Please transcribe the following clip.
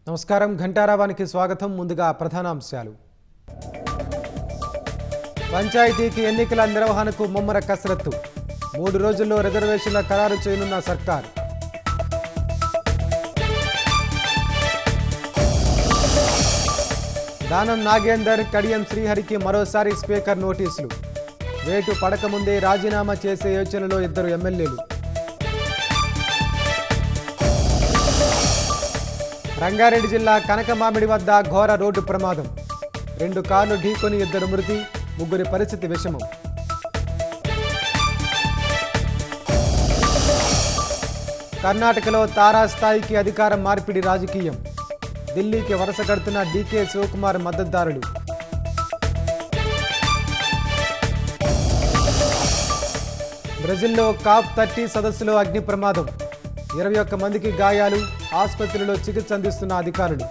నమస్కారం ఘంటారావానికి స్వాగతం. ముందుగా ప్రధానాంశాలు. పంచాయతీకి ఎన్నికల నిర్వహణకు ముమ్మర కసరత్తు. 3 రోజుల్లో రిజర్వేషన్ల ఖరారు చేయనున్న సర్కార్. దానం నాగేందర్, కడియం శ్రీహరికి మరోసారి స్పీకర్ నోటీసులు. వేటు పడకముందే రాజీనామా చేసే యోచనలో 2 ఎమ్మెల్యేలు. రంగారెడ్డి జిల్లా కనకమామిడి వద్ద ఘోర రోడ్డు ప్రమాదం. 2 కార్లు ఢీకొని 2 మృతి, 3 పరిస్థితి విషమం. కర్ణాటకలో తారాస్థాయికి అధికారం మార్పిడి రాజకీయం. ఢిల్లీకి వరుస కడుతున్న డీకే శివకుమార్ మద్దతుదారులు. బ్రెజిల్లో COP30 సదస్సులో అగ్ని ప్రమాదం. 21 మందికి గాయాలు, ఆసుపత్రిలో చికిత్స అందిస్తున్న అధికారులు.